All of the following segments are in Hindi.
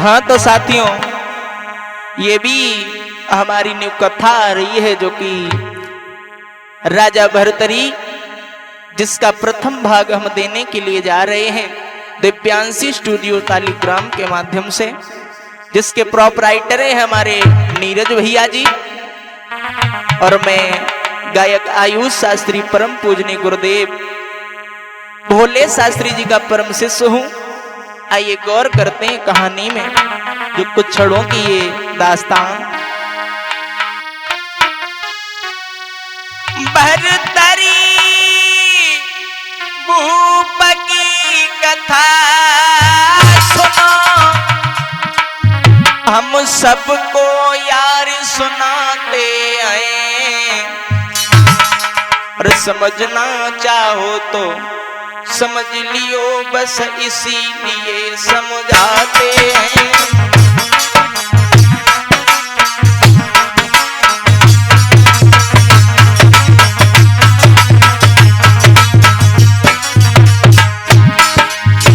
हाँ तो साथियों, ये भी हमारी न्यू कथा आ रही है जो कि राजा भर्तरी, जिसका प्रथम भाग हम देने के लिए जा रहे हैं दिव्यांशी स्टूडियो तालीग्राम के माध्यम से, जिसके प्रोपराइटर है हमारे नीरज भैया जी और मैं गायक आयुष शास्त्री परम पूजनीय गुरुदेव भोले शास्त्री जी का परम शिष्य हूं। आइए गौर करते हैं कहानी में जो कुछ क्षणों की ये दास्तान। भर्तरी भूप की कथा सुनो, हम सबको यार सुनाते आए, और समझना चाहो तो समझ लियो, बस इसीलिए समझाते हैं।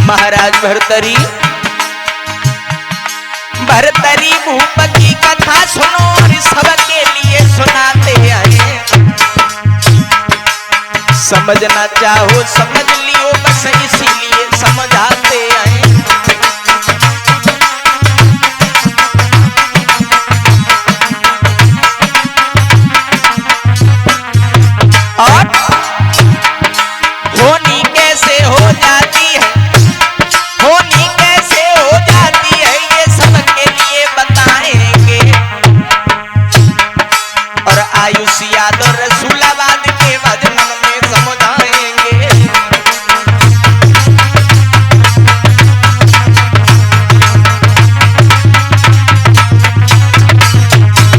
महाराज भर्तरी भूप की कथा सुनो और सबके लिए सुनाते आए, समझना चाहो समझ लियो, बस इसीलिए समझाते आए। और होनी कैसे हो जाती है, होनी कैसे हो जाती है, ये सबके लिए बताएंगे। और आयुष यादव रसूलाबाद के भजन में समझाएंगे।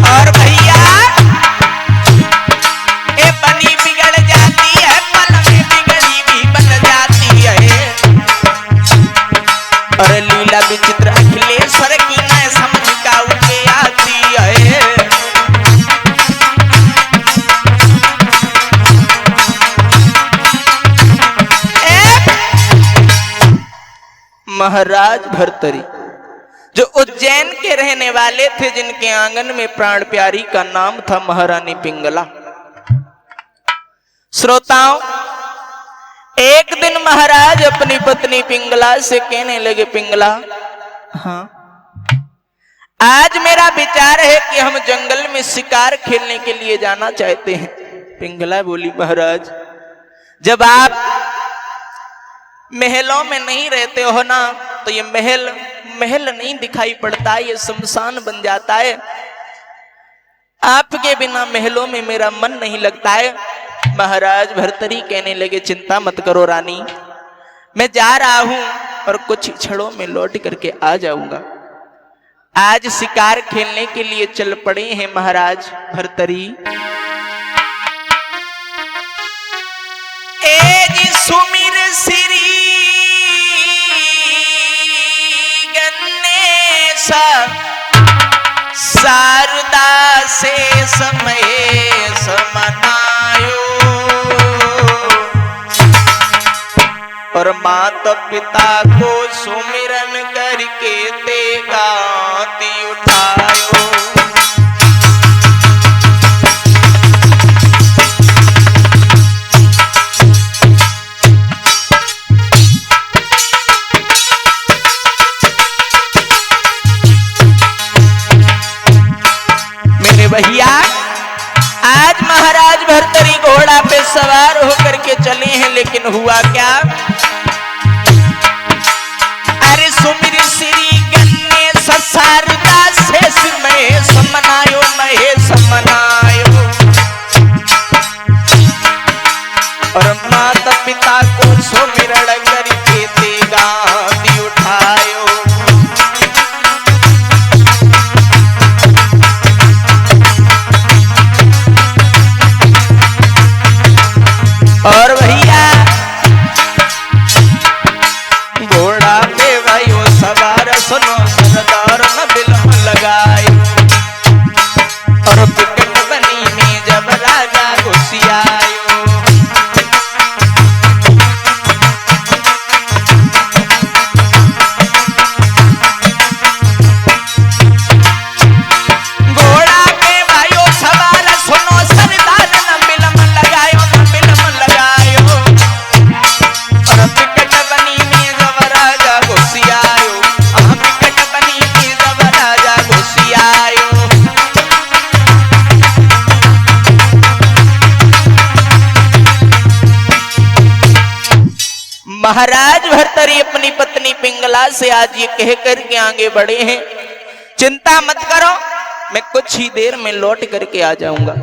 और भैया ये बनी बिगड़ जाती है, पल में बिगड़ी भी बन जाती है। और लीला विचित्र अखिलेश्वर की न समझ का उठे आती है। महाराज भर्तरी जो उज्जैन के रहने वाले थे, जिनके आंगन में प्राण प्यारी का नाम था महारानी पिंगला। श्रोताओं, एक दिन महाराज अपनी पत्नी पिंगला से कहने लगे, पिंगला हाँ आज मेरा विचार है कि हम जंगल में शिकार खेलने के लिए जाना चाहते हैं। पिंगला बोली, महाराज जब आप महलों में नहीं रहते हो ना, तो ये महल नहीं दिखाई पड़ता, ये शमशान बन जाता है। आपके बिना महलों में मेरा मन नहीं लगता है। महाराज भर्तरी कहने लगे, चिंता मत करो रानी, मैं जा रहा हूं और कुछ क्षणों में लौट करके आ जाऊंगा। आज शिकार खेलने के लिए चल पड़े हैं महाराज भर्तरी। एजी सुमिर श्री गणेश शारदा से समय समनायो, और माता पिता को सुमिरन करके ते गाती उठायो। भैया आज महाराज भर्तरी घोड़ा पे सवार होकर के चले हैं, लेकिन हुआ क्या? अरे सुमिर श्री गणेश शारदा शेष में समनायो महे समनायो, और माता पिता को सुमिरण करके ते गाती उठायो। और भैया महाराज भर्तरी अपनी पत्नी पिंगला से आज ये कह करके आगे बढ़े हैं, चिंता मत करो, मैं कुछ ही देर में लौट करके आ जाऊंगा।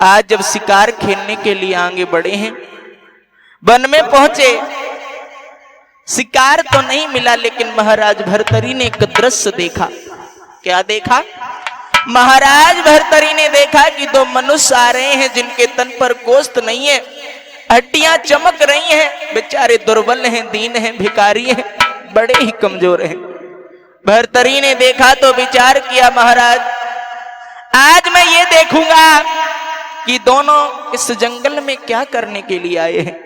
आज जब शिकार खेलने के लिए आगे बढ़े हैं, वन में पहुंचे, शिकार तो नहीं मिला, लेकिन महाराज भर्तरी ने एक दृश्य देखा। क्या देखा? महाराज भर्तरी ने देखा कि दो मनुष्य आ रहे हैं जिनके तन पर गोश्त नहीं है, हड्डियां चमक रही हैं, बेचारे दुर्बल हैं, दीन हैं, भिखारी हैं, बड़े ही कमजोर हैं। भर्तरी ने देखा तो विचार किया, महाराज आज मैं ये देखूंगा कि दोनों इस जंगल में क्या करने के लिए आए हैं,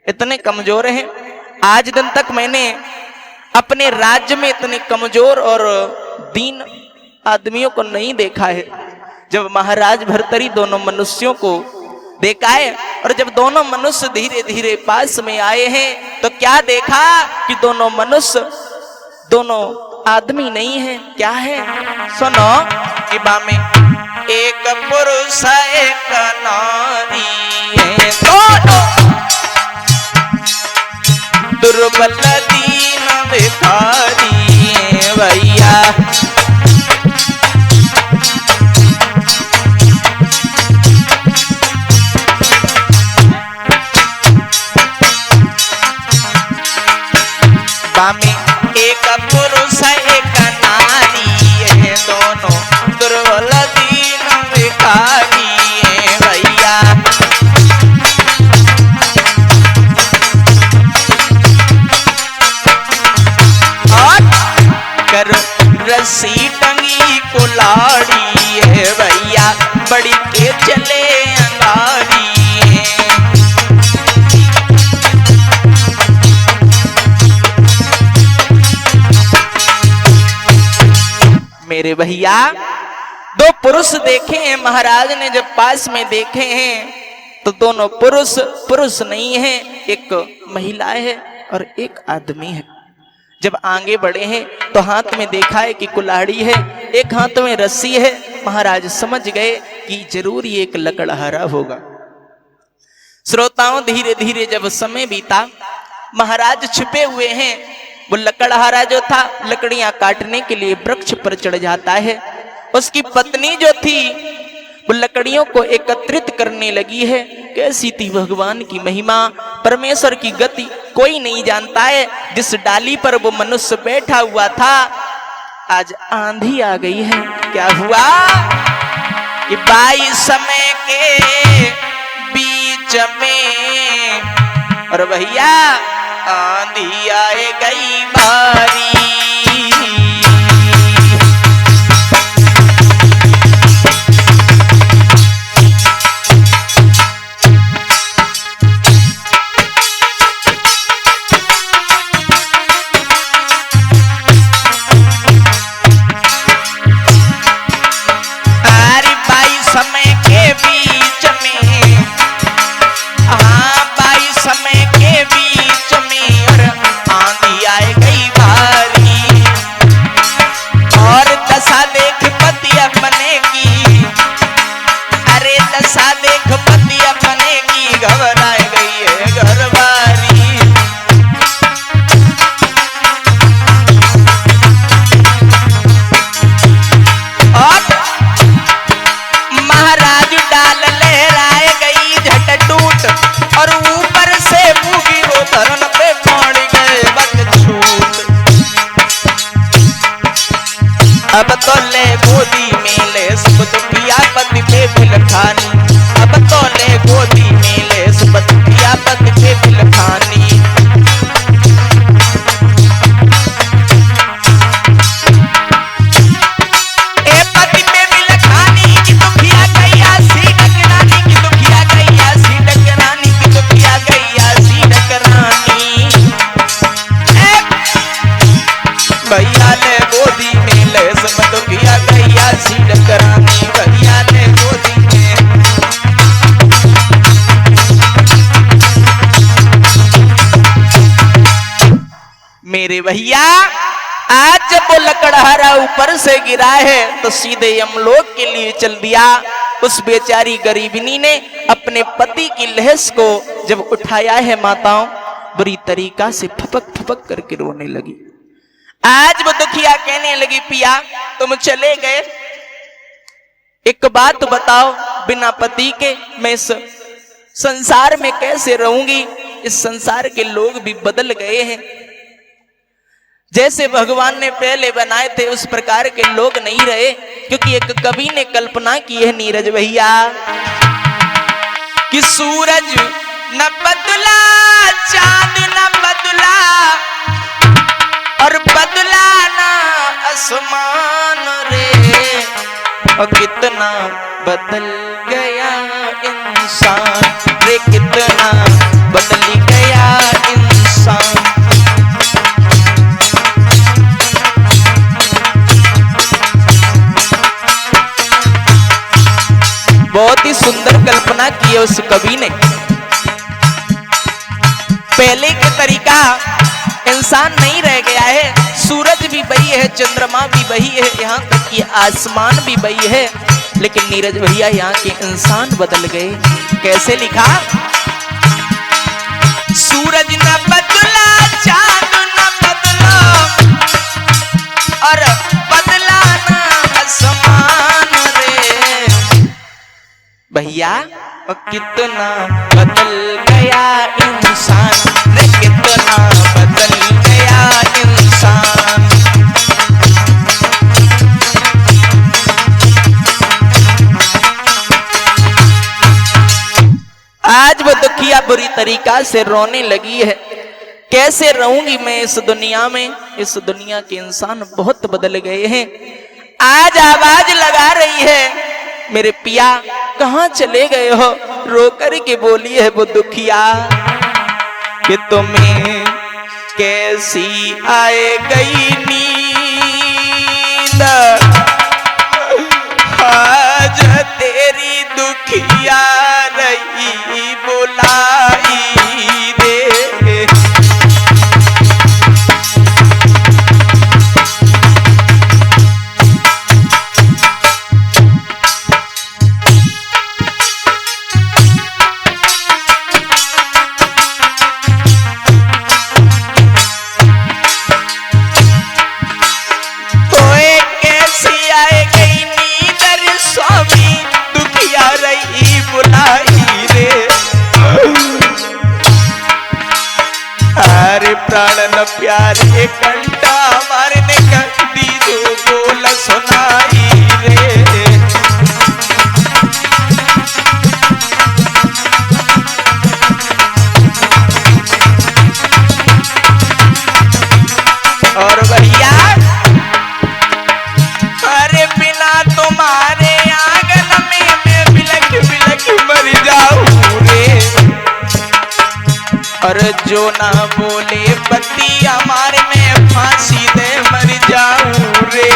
इतने कमजोर हैं। आज दिन तक मैंने अपने राज्य में इतने कमजोर और दीन आदमियों को नहीं देखा है। जब महाराज भर्तरी दोनों मनुष्यों को देखा है और जब दोनों मनुष्य धीरे धीरे पास में आए हैं तो क्या देखा कि दोनों मनुष्य, दोनों आदमी नहीं है, क्या है? सुनो कि बामे एक पुरुष एक नारी है, दोनों दुर्बल दीन भिखारी है भैया। बामे एक पुरुष एक नारी है, दोनों दुर्बल दीन भिखारी है भैया। और कर रस्सी टंगी कुलाड़ी है भैया, बड़ी के चले अंगारी है। मेरे भैया दो पुरुष देखे हैं, महाराज ने जब पास में देखे हैं तो दोनों पुरुष नहीं है, एक महिला है और एक आदमी है। जब आगे बढ़े हैं तो हाथ में देखा है कि कुल्हाड़ी है, एक हाथ में रस्सी है। महाराज समझ गए कि जरूर ये एक लकड़हारा होगा। श्रोताओं, धीरे धीरे जब समय बीता, महाराज छिपे हुए हैं। वो लकड़हारा जो था लकड़ियां काटने के लिए वृक्ष पर चढ़ जाता है। उसकी पत्नी जो थी वो लकड़ियों को एकत्रित करने लगी है। कैसी थी भगवान की महिमा, परमेश्वर की गति कोई नहीं जानता है। जिस डाली पर वो मनुष्य बैठा हुआ था आज आंधी आ गई है। क्या हुआ कि 22 समय के बीच में और भैया आंधी आए गई भारी। अब तो ले गोदी में ले सुबह पिया पति पे बिलखानी। अब तो ले गोदी में ले सुबह पिया पति पे बिलखानी। ए पति पे बिलखानी की दुखिया गैया सी डकरानी, की दुखिया गैया सी डकरानी, की दुखिया गैया सी डकरानी। भैया ले गोदी में ले सब दुखिया गैया सी डकरानी। भैया ले गोदी में मेरे भैया आज जब वो लकड़हारा ऊपर से गिरा है तो सीधे यमलोक के लिए चल दिया। उस बेचारी गरीबिनी ने अपने पति की लहस को जब उठाया है माताओं, बुरी तरीका से फपक फपक करके रोने लगी। आज वो दुखिया कहने लगी, पिया तुम चले गए, एक बात बताओ, बिना पति के मैं इस संसार में कैसे रहूंगी? इस संसार के लोग भी बदल गए हैं, जैसे भगवान ने पहले बनाए थे उस प्रकार के लोग नहीं रहे। क्योंकि एक कवि ने कल्पना की है नीरज भैया कि सूरज न बदला, चांद न बदला, और बदला ना आसमान रे, और कितना बदल गया इंसान रे, कितना बदल गया इंसान। बहुत ही सुंदर कल्पना की है उस कवि ने। पहले के तरीका इंसान नहीं रह गया है, सूरज भी वही है, चंद्रमा भी वही है, यहाँ तक कि आसमान भी वही है, लेकिन नीरज भैया यहाँ के इंसान बदल गए। कैसे लिखा? सूरज न बदला, चांद न बदला, और बदला ना आसमान रे, भैया कितना बदल गया इंसान रे, कितना बदल गया इंसान। आज वो दुखिया बुरी तरीका से रोने लगी है, कैसे रहूंगी मैं इस दुनिया में? इस दुनिया के इंसान बहुत बदल गए हैं। आज आवाज लगा रही है, मेरे पिया कहाँ चले गए हो? रो कर के बोली है वो दुखिया कि तुम्हें कैसी आए गई नींद, आज तेरी दुखिया रही बुलाई रे। प्राण न प्यारे कंटा मारने कंटी जो बोल सुनाई रे। और भैया अरे बिना तुम्हारे आंगन में मैं बिलख बिलख मर जाऊं रे, और जो ना बोले पति हमारे में फांसी दे मर जाऊं रे।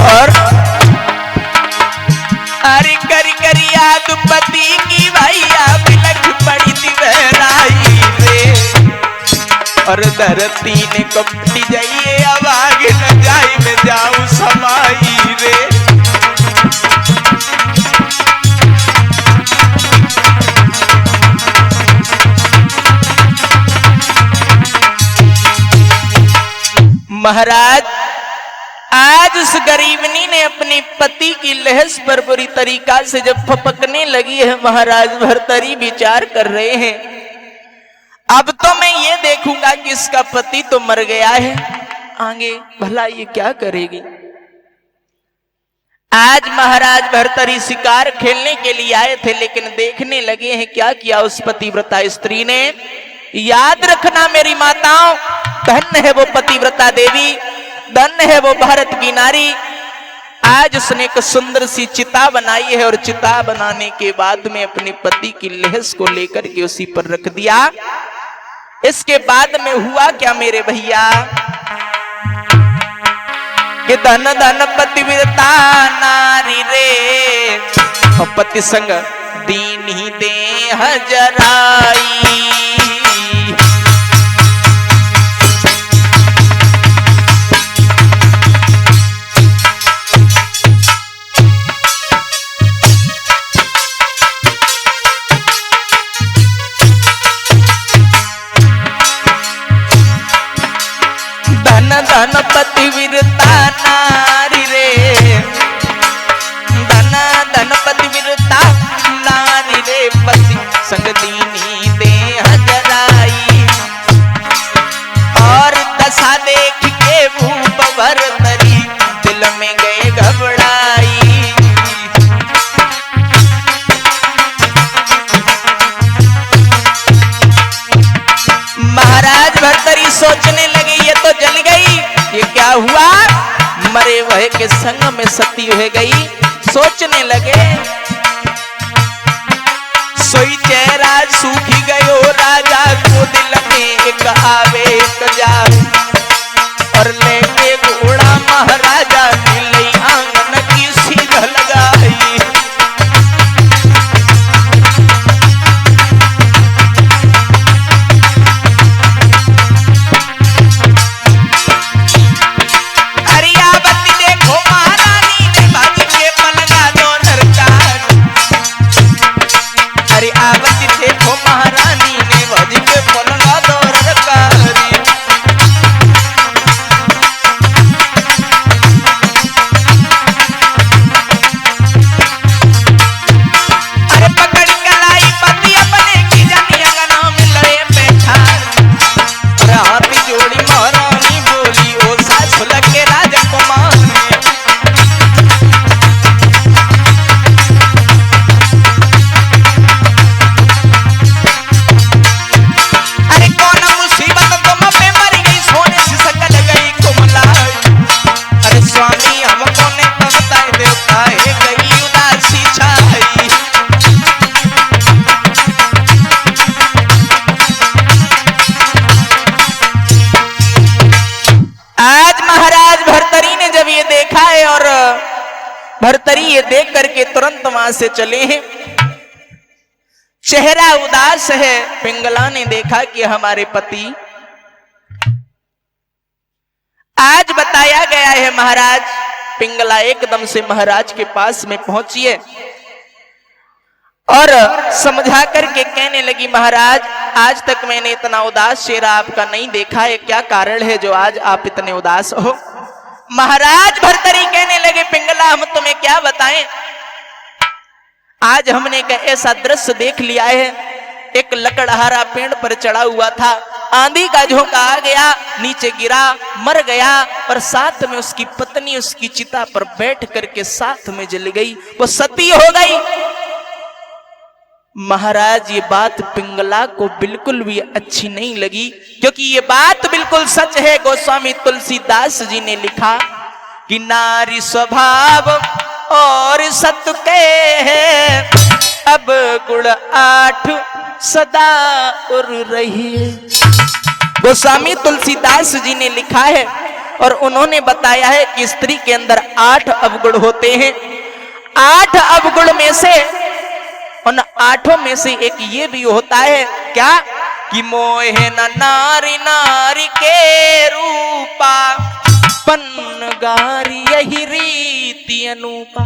और अरे करी करी याद पति की भैया बिलख पड़ी थी बहराई रे, और धरती ने कपटी जाइए अब आगे न जाई मैं जाऊं समाई रे। महाराज आज उस गरीबनी ने अपनी पति की लहस पर बुरी तरीका से जब फपकने लगी है, महाराज भर्तरी विचार कर रहे हैं, अब तो मैं ये देखूंगा कि इसका पति तो मर गया है, आगे भला ये क्या करेगी। आज महाराज भर्तरी शिकार खेलने के लिए आए थे, लेकिन देखने लगे हैं क्या किया उस पतिव्रता स्त्री ने। याद रखना मेरी माताओं, धन्य है वो पतिव्रता देवी, धन्य है वो भारत की नारी। आज उसने एक सुंदर सी चिता बनाई है, और चिता बनाने के बाद में अपने पति की लहस को लेकर के उसी पर रख दिया। इसके बाद में हुआ क्या मेरे भैया कि धन धन पतिव्रता नारी रे, और पति संग दीन ही देह जराई। संग में सती हो गई। सोचने लगे सोई चेहरा सूखी गयो राजा को दिल में एक आवे एक जाए और लेके घोड़ा महाराजा मिले आंगन की सीध लगाई। भर्तरी ये देख करके तुरंत वहां से चले हैं। चेहरा उदास है। पिंगला ने देखा कि हमारे पति आज बताया गया है महाराज। पिंगला एकदम से महाराज के पास में पहुंची है और समझा करके कहने लगी महाराज आज तक मैंने इतना उदास चेहरा आपका नहीं देखा है, क्या कारण है जो आज आप इतने उदास हो। महाराज भर्तरी कहने लगे पिंगला हम तुम्हें क्या बताएं, आज हमने एक ऐसा दृश्य देख लिया है। एक लकड़हारा पेड़ पर चढ़ा हुआ था, आंधी का झोंका आ गया, नीचे गिरा, मर गया और साथ में उसकी पत्नी उसकी चिता पर बैठ करके साथ में जल गई, वो सती हो गई। महाराज ये बात पिंगला को बिल्कुल भी अच्छी नहीं लगी, क्योंकि ये बात बिल्कुल सच है। गोस्वामी तुलसीदास जी ने लिखा कि नारी स्वभाव और सत के है, अब गुण 8 सदा उर रही है। गोस्वामी तुलसीदास जी ने लिखा है और उन्होंने बताया है कि स्त्री के अंदर 8 अवगुण होते हैं। 8 अवगुण में से उन 8 में से एक ये भी होता है क्या कि मोहे न नारी नारी के रूपा पन्नगारी यही रीति अनूपा।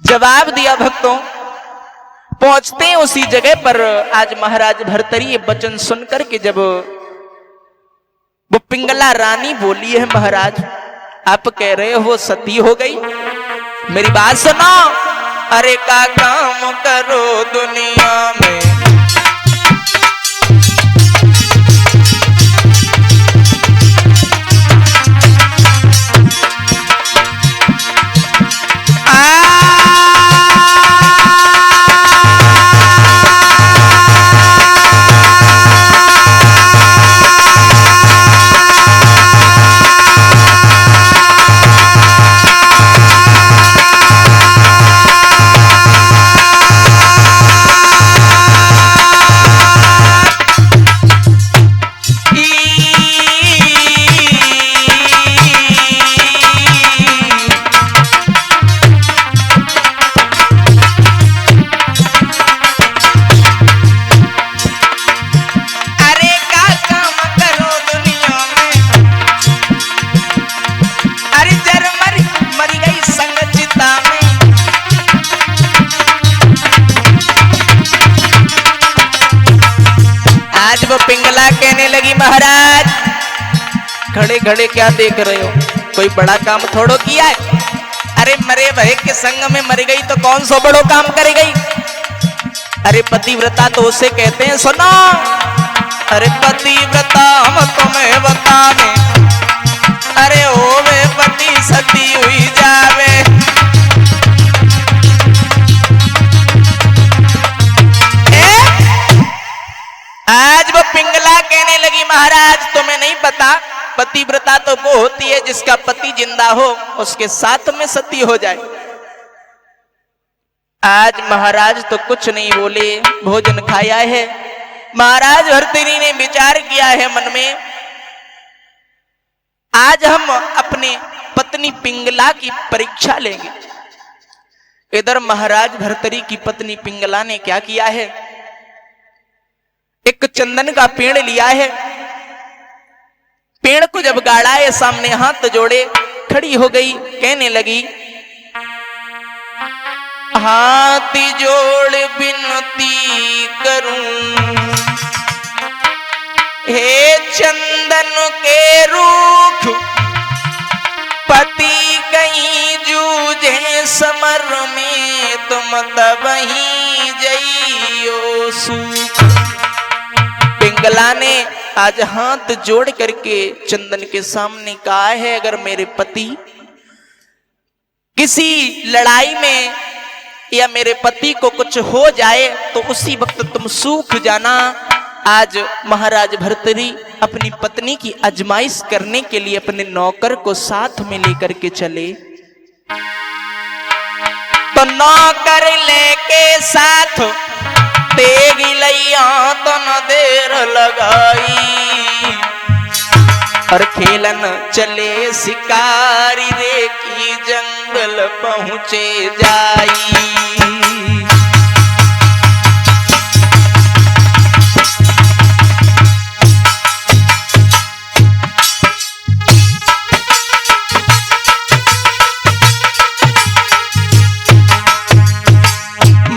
जवाब दिया भक्तों। पहुंचते हैं उसी जगह पर। आज महाराज भर्तरी ये वचन सुनकर के जब वो पिंगला रानी बोली है महाराज आप कह रहे हो सती हो गई, मेरी बात सुनो। अरे का काम करो दुनिया में, पिंगला कहने लगी महाराज खड़े खड़े क्या देख रहे हो, कोई बड़ा काम थोड़ो किया है। अरे मरे भय के संग में मर गई तो कौन सो बड़ो काम करे गई। अरे पतिव्रता तो उसे कहते हैं, सुनो। अरे पतिव्रता हम तुम्हें बतावे, अरे ओ वे पति सती हुई जावे। आज वो पिंगला कहने लगी महाराज तुम्हें नहीं पता पतिव्रता तो वो होती है जिसका पति जिंदा हो, उसके साथ में सती हो जाए। आज महाराज तो कुछ नहीं बोले, भोजन खाया है। महाराज भर्तृहरि ने विचार किया है मन में, आज हम अपने पत्नी पिंगला की परीक्षा लेंगे। इधर महाराज भर्तृहरि की पत्नी पिंगला ने क्या किया है, एक चंदन का पेड़ लिया है। पेड़ को जब गाड़ा है, सामने हाथ जोड़े खड़ी हो गई, कहने लगी, हाथ जोड़ विनती करूं, हे चंदन के रूख, पति कहीं जूझे समर में, तुम तबही जइयो सुख। पिंगला ने आज हाथ जोड़ करके चंदन के सामने कहा है, अगर मेरे पति किसी लड़ाई में या मेरे पति को कुछ हो जाए तो उसी वक्त तुम सूख जाना। आज महाराज भर्तृहरि अपनी पत्नी की आजमाइश करने के लिए अपने नौकर को साथ में लेकर के चले, तो नौकर लेके साथ तेग लैया तो न देर लगाई, और खेलन चले शिकारी रे की जंगल पहुंचे जाई।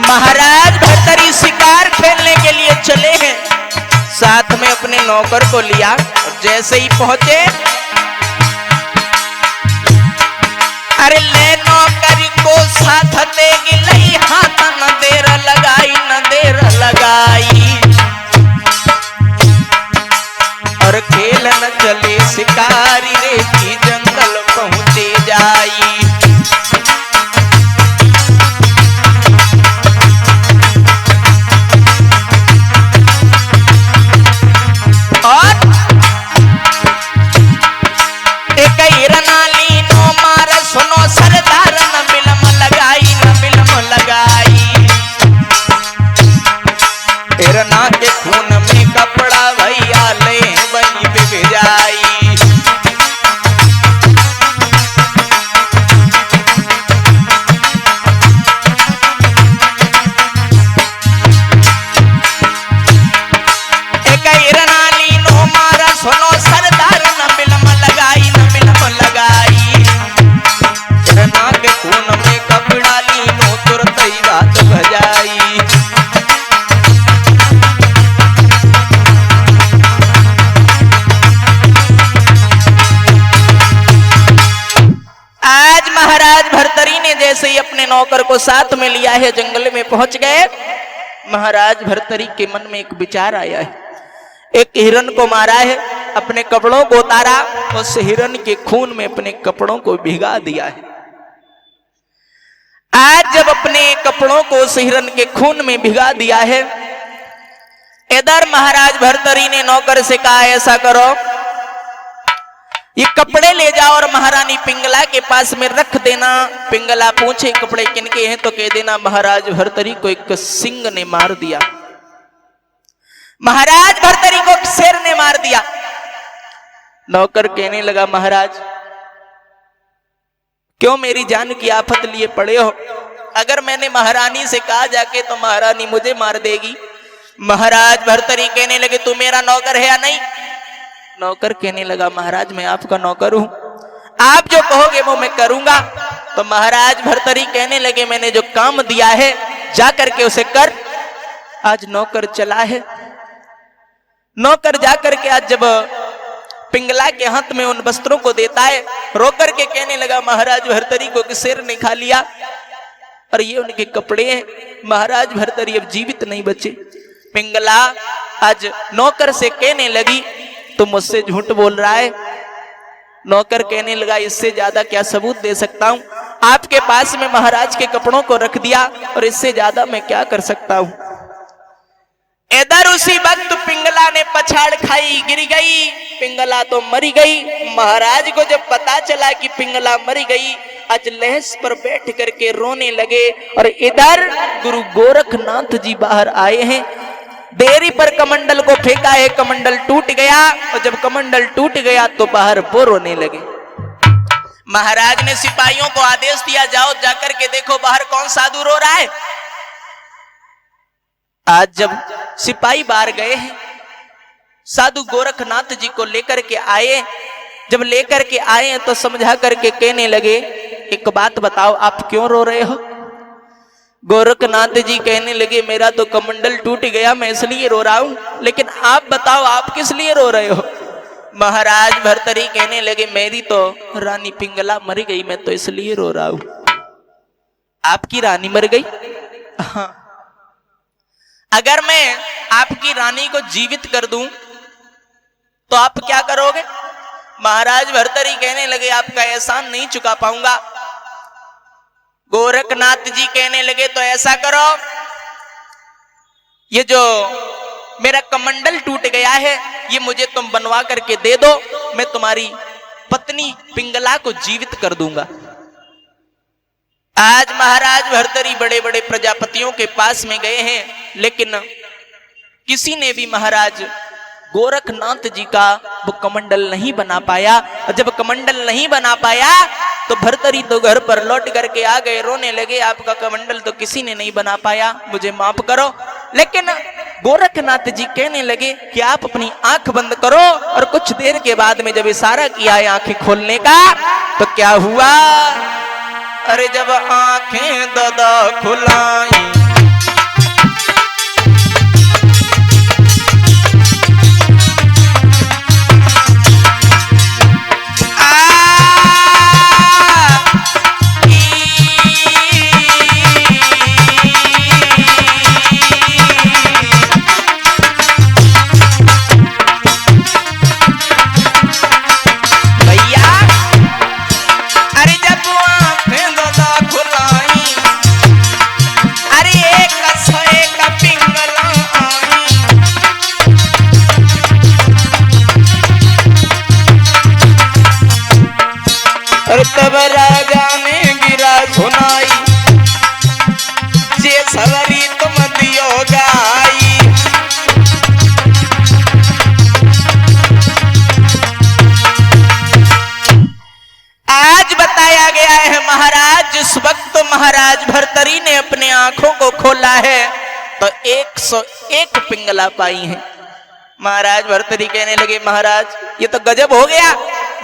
महाराज भर्तृहरि शिकार खेलने के लिए चले हैं, साथ में अपने नौकर को लिया। जैसे ही पहुंचे, अरे ले नौकर को साथ देगी लई, हाथ न देर लगाई, न देर लगाई, और खेल न चले शिकारी रे की जंगल पहुंचे जाई। के खून में कपड़ा भैया ले वहीं पे भिजाई। एक हिरनाली नो मारा सुनो सरदार, न बिलम लगाई, न बिलम लगाई, हिरना के खून में कपड़ा ली नो तुरंत ही बात भजाई। आज महाराज भर्तृहरि ने जैसे ही अपने नौकर को साथ में लिया है, जंगल में पहुंच गए। महाराज भर्तृहरि के मन में एक विचार आया है, एक हिरण को मारा है, अपने कपड़ों को उतारा, उस हिरण के खून में अपने कपड़ों को भिगा दिया है। आज जब अपने कपड़ों को उस हिरण के खून में भिगा दिया है, इधर महाराज भर्तृहरि ने नौकर से कहा, ऐसा करो, ये कपड़े ले जाओ और महारानी पिंगला के पास में रख देना। पिंगला पूछे कपड़े किनके हैं, तो कह देना महाराज भर्तृहरि को एक सिंह ने मार दिया, महाराज भर्तृहरि को शेर ने मार दिया। नौकर कहने लगा, महाराज क्यों मेरी जान की आफत लिए पड़े हो? अगर मैंने महारानी से कहा जाके तो महारानी मुझे मार देगी। महाराज भर्तृहरि कहने लगे, तू मेरा नौकर है या नहीं? नौकर कहने लगा, महाराज मैं आपका नौकर हूं, आप जो कहोगे वो मैं करूंगा। तो महाराज भर्तृहरि कहने लगे, मैंने जो काम दिया है जाकर के उसे कर। आज नौकर चला है, नौकर जाकर के आज जब पिंगला के हाथ में उन वस्त्रों को देता है, रोकर के कहने लगा, महाराज भर्तृहरि को शेर ने खा लिया और ये उनके कपड़े हैं, महाराज भर्तृहरि अब जीवित नहीं बचे। पिंगला आज नौकर से कहने लगी, तुम मुझसे झूठ बोल रहा है। नौकर कहने लगा, इससे ज्यादा क्या सबूत दे सकता हूं? आपके पास में महाराज के कपड़ों को रख दिया और इससे ज्यादा मैं क्या कर सकता हूं? इधर उसी वक्त पिंगला ने पछाड़ खाई, गिर गई। पिंगला तो मरी गई। महाराज को जब पता चला कि पिंगला मरी गई, अजलहस पर बैठ करके रोने लगे। और इधर गुरु गोरखनाथ जी बाहर आए हैं। देरी पर कमंडल को फेंका है, कमंडल टूट गया। और जब कमंडल टूट गया तो बाहर वो रोने लगे। महाराज ने सिपाहियों को आदेश दिया, जाओ जाकर के देखो बाहर कौन साधु रो रहा है। आज जब सिपाही बाहर गए हैं, साधु गोरखनाथ जी को लेकर के आए। जब लेकर के आए तो समझा करके कहने लगे, एक बात बताओ, आप क्यों रो रहे हो? गोरखनाथ जी कहने लगे, मेरा तो कमंडल टूट गया, मैं इसलिए रो रहा हूं। लेकिन आप बताओ, आप किस लिए रो रहे हो? महाराज भर्तरी कहने लगे, मेरी तो रानी पिंगला मर गई, मैं तो इसलिए रो रहा हूं। आपकी रानी मर गई? हाँ। अगर मैं आपकी रानी को जीवित कर दूं तो आप क्या करोगे? महाराज भर्तरी कहने लगे, आपका एहसान नहीं चुका पाऊंगा। गोरखनाथ जी कहने लगे, तो ऐसा करो, ये जो मेरा कमंडल टूट गया है, ये मुझे तुम बनवा करके दे दो, मैं तुम्हारी पत्नी पिंगला को जीवित कर दूंगा। आज महाराज भर्तरी बड़े बड़े प्रजापतियों के पास में गए हैं, लेकिन किसी ने भी महाराज गोरखनाथ जी का वो कमंडल नहीं बना पाया। और जब कमंडल नहीं बना पाया तो भर्तरी तो घर पर लौट करके आ गए, रोने लगे, आपका कमंडल तो किसी ने नहीं बना पाया, मुझे माफ करो। लेकिन गोरखनाथ जी कहने लगे कि आप अपनी आंख बंद करो। और कुछ देर के बाद में जब इशारा किया है आंखें खोलने का, तो क्या हुआ? अरे जब आंखें दादा खुलाई, तब राजा ने गिरा सुनाई, जे सवरी तुम दियो गाई। आज बताया गया है महाराज, जिस वक्त महाराज भर्तरी ने अपने आंखों को खोला है तो 101 पिंगला पाई है। महाराज भर्तरी कहने लगे, महाराज ये तो गजब हो गया,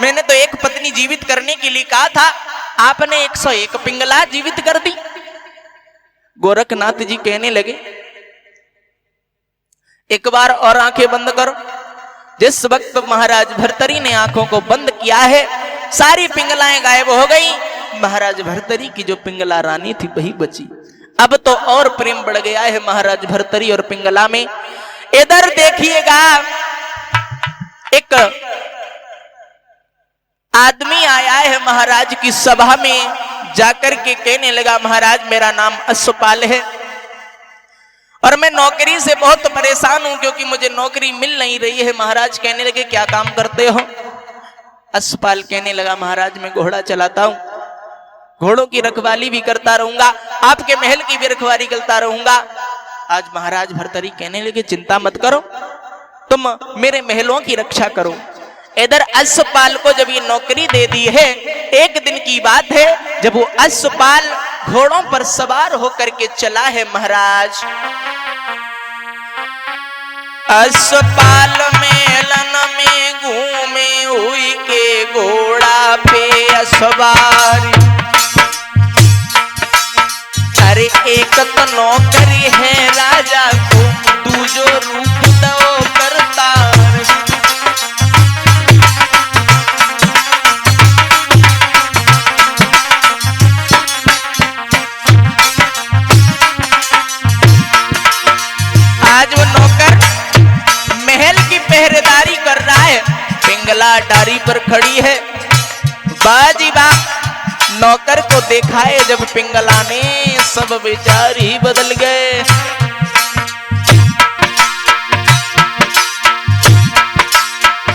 मैंने तो एक पत्नी जीवित करने के लिए कहा था, आपने 101 पिंगला जीवित कर दी। गोरखनाथ जी कहने लगे, एक बार और आंखें बंद करो। जिस वक्त महाराज भर्तरी ने आंखों को बंद किया है, सारी पिंगलाएं गायब हो गई। महाराज भर्तरी की जो पिंगला रानी थी वही बची। अब तो और प्रेम बढ़ गया है महाराज भर्तरी और पिंगला में। इधर देखिएगा, एक आदमी आया है महाराज की सभा में, जाकर के कहने लगा, महाराज मेरा नाम अश्वपाल है और मैं नौकरी से बहुत परेशान हूं, क्योंकि मुझे नौकरी मिल नहीं रही है। महाराज कहने लगे, क्या काम करते हो? अश्वपाल कहने लगा, महाराज मैं घोड़ा चलाता हूं, घोड़ों की रखवाली भी करता रहूंगा, आपके महल की भी रखवाली करता रहूंगा। आज महाराज भर्तरी कहने लगे, चिंता मत करो, तुम मेरे महलों की रक्षा करो। इधर अश्वपाल को जब ये नौकरी दे दी है, एक दिन की बात है जब वो अश्वपाल घोड़ों पर सवार होकर के चला है महाराज। अश्वपाल मेलन में घूमे हुई के घोड़ा पे सवार। अरे एक तो नौकरी है राजा को, दूजो रूप दो करता। आज वो नौकर महल की पहरेदारी कर रहा है, पिंगला डारी पर खड़ी है। बाजी बा नौकर को देखा है जब पिंगला ने, सब विचार ही बदल गए।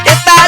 इतना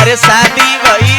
अरे शादी भई